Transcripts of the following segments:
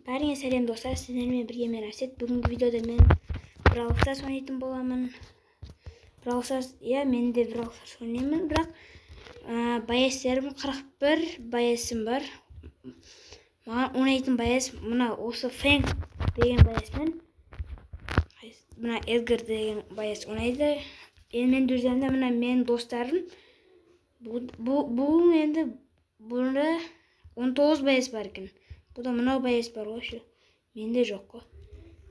Бәріңе сәлем достар, сіздермен бірге мен Әсет. Бүгінгі видеода мен Brawl Stars ойнайтын боламын. Brawl Stars, мен де Brawl Stars ойнаймын, бірақ байестерім 41 байесім бар. Маған ойнайтын байес мына осы Фэнк деген байеспен, мына Эдгар деген байес ойнайды. Енді мен дүрземде мына менің достарым. Бұл енді бұнда 19 байес бар екен. Бұда мынау байес бар ғой, менде жоқ қой.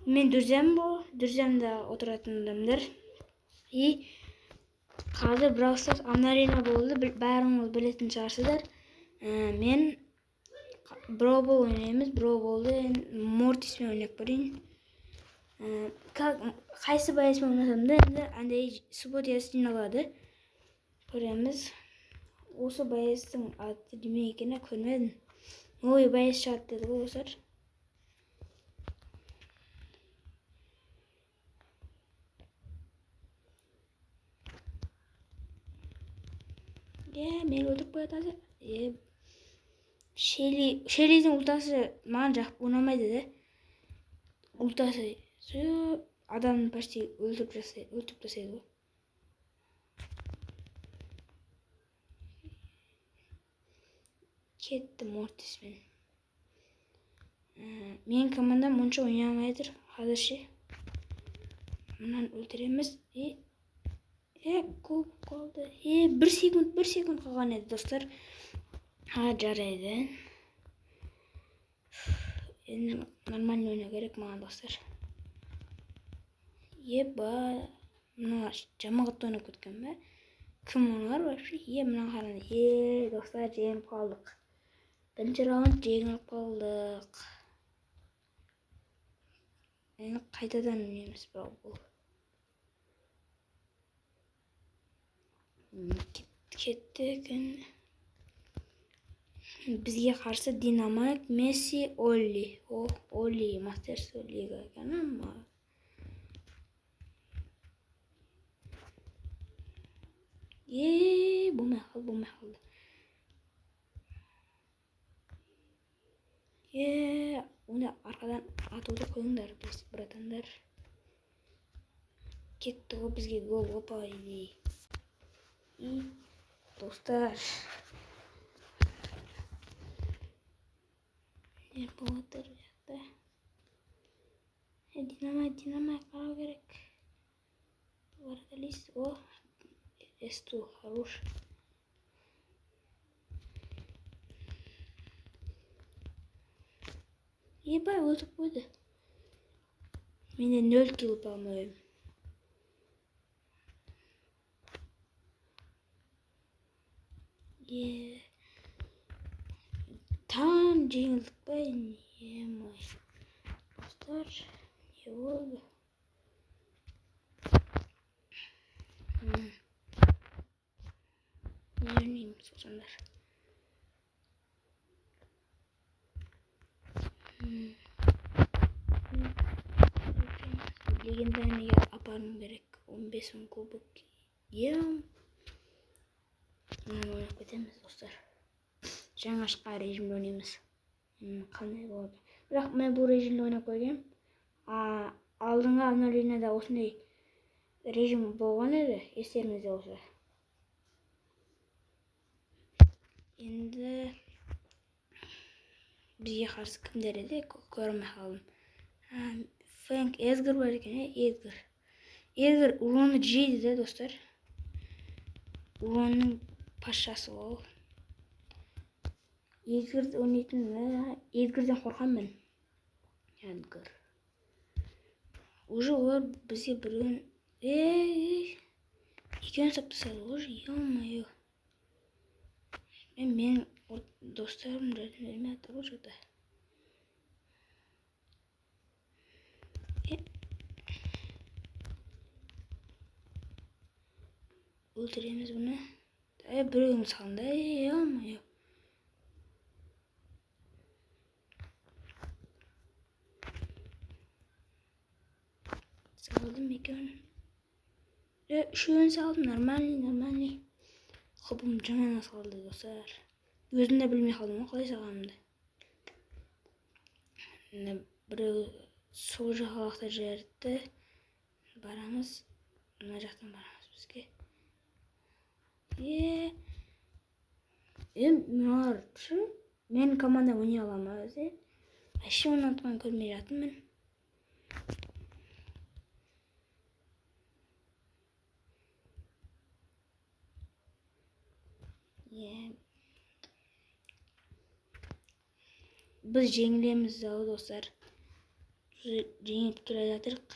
Мен дүрзем бұл, дүрземде отыратын адамдар. И қазір Brawl Stars Анарина болды, бәріңіз білетін шығарсыздар. Мен Brawl Ball ойнаймыз, Brawl Ball'ды Мортиспен ойнап көрейін. Қайсы байеспен ойнасам да, енді андай субботиясы жиналады. Көреміз. Осы байестің аты деме екені көрмедім. Ой, байес шығады деді ғой осылар. Мені өлтіріп қояды азыр. Шеллидің ультасы маған жақып ұнамайды да. Ультасы адамын почти өлтіріп тастайды ғой. Кетті Мортиспен. Менің командам мұнша ойнай алмайдыр қазірше. Мұнан өлтіреміз. Көп қалды. 1 секунд қалған еді достар. Жарайды. Енді нормально ойнау керек маған достар. Мына жамағатты ойнап кеткен бе? Кім олар вообще? Мына қараңыз. Достар, жеңіп қалдық. Бірінші раунд жеңіп қалдық. Енді қайтадан ойнаймыз Brawl Ball. Кетті екен. Бізге қарсы Динамайт, Месси, Олли. Олли, Мастерс Оллиға екен ама. Болмай қалды. Оны арқадан атуды қойыңдар, братандар. Кетті ғой бізге гол, опа, достар. Не болады жақта? Динамайт қарау керек. Вардалист, С2, хорош. Ебай, өлтіп қойды. Менде 0 килл по-моему. Там жеңілдік па? Емай. Достар, не болды? Не ойнаймын соқсандар. Легендарныйға апарым керек. 15 кубок. Ойнап кетеміз достар. Жаңа шыққан режимді ойнаймыз. Қандай болады? Бірақ мен бұл режимді ойнап көргем. Алдыңғы Анаринада осындай режим болған еді, естеріңізде болса. Енді бізге қарсы кімдер еді? Көрмей қалдым. Фэнк, Эдгар бар екен, Эдгар уроны жейді де достар. Уронның пашасы ол. Эдгарды ойнайтын, Эдгардан қорқам мен. Эдгар. Уже олар бізге бірген. Екеуін саптасады ғой, ё-моё. Мен достарым рәдімдеріме атыр ғой жоқта. Өлтіреміз бұны. Біреуіміз қалында, ё-моё. Салдым екеуін. Үшеуін салдым, нормальный. Құбым жаман салды достар. Өзім де білмей қалдым ғой қалай салғанымды. Біреу сол жақалақта жерді барамыз. Мына жақтан барамыз бізге. Мыналар мен команда ойнай аламын өзі. Әші ойнатқан көрмей жатырмын. Біз жеңілеміз достар. Жеңіп келе жатырық.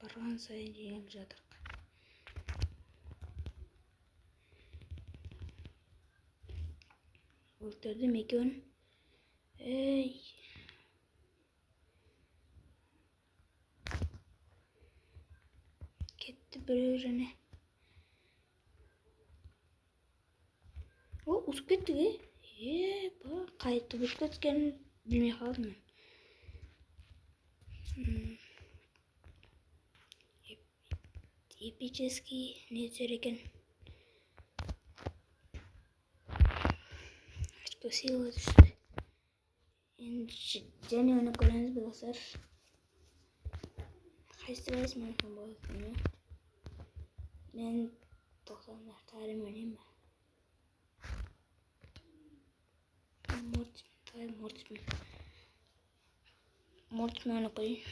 Барған сайын жеңіп жатырық. Өлтірдім екеуін. Кетті біреу және. Ұтып кеттік, қайтып ұтып кеткенін білмей қалдым мен. Эпический не түсер екен. Очко сила түсті. Енді және оны көреміз достар. Қайсыбайыз мен сон болады білмеймін. Мен 90-дар тарим ойнаймын. Мортимен ойнап қойайын.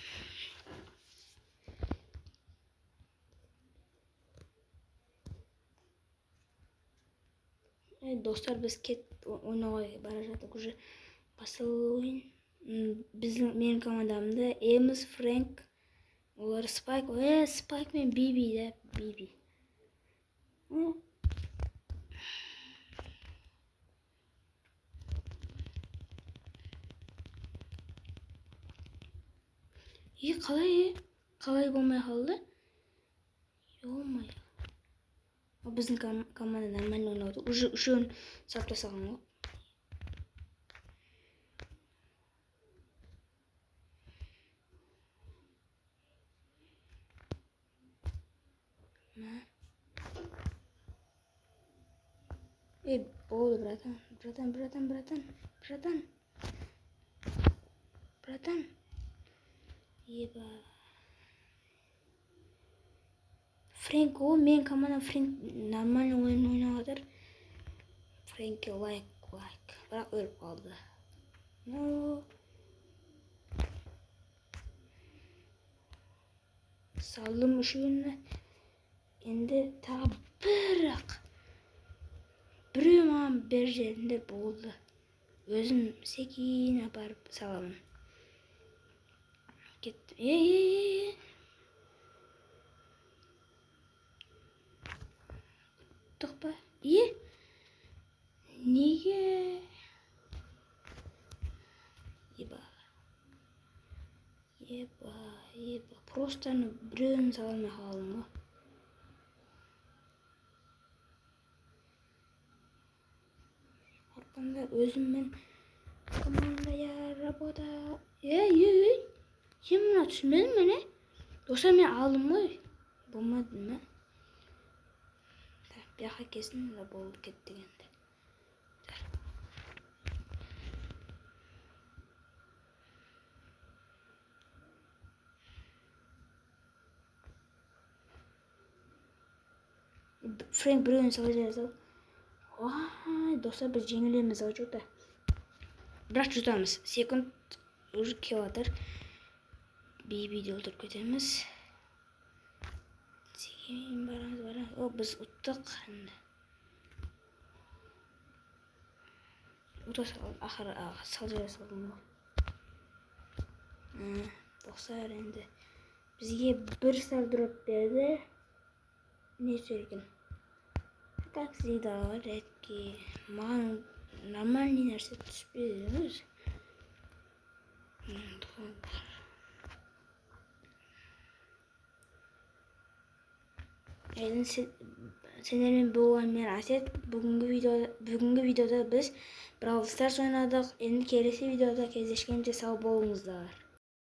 Достар, біз ойнауға бара жатық, уже басылы ойын. Менің командамда Эмис, Фрэнк, олар Спайк. Спайк мен Биби да, Биби. Қалай болмай қалды? Йо-май. Біздің команда нормально ойнауды. Уже үшеуін сапта саған ғой. Болды, братан. Фрэнк, мен командам Фрэнк нормально ойын ойнағадар. Фрэнкке лайк. Бірақ өліп қалды. Салдым үшеуіне. Енді тағы бірақ біреу маған бір жерінде болды. Өзім секейін апарып саламын. Кетті. Ұттық ба? Неге? Просто біреуін саламай қалдым ғой. Арқанда өзіммен командая работа. Сен мұна түсінбедің мені? Достар, мен алдым ғой. Болмады ма? Бияқа кесін болды кеттігенді. Фрэнк біреуін сала жазал. Достар, біз жеңілеміз ау жоқта. Бірақ жұтамыз. Секунд уже келатыр. Бейбиді өлтіріп кетеміз. Сегейін барамыз. Біз ұттық. Ақыры сал жазалдым ғой. Достар, енді бізге бір стар дроп берді. Не сөйлеген? Как всегда, редкий. Маған нормальный нәрсе түспеді. Сендермен болған мен Асет. Бүгінгі видеода біз Brawl Stars ойнадық. Енді келесі видеода кездескенше сау болыңыздар.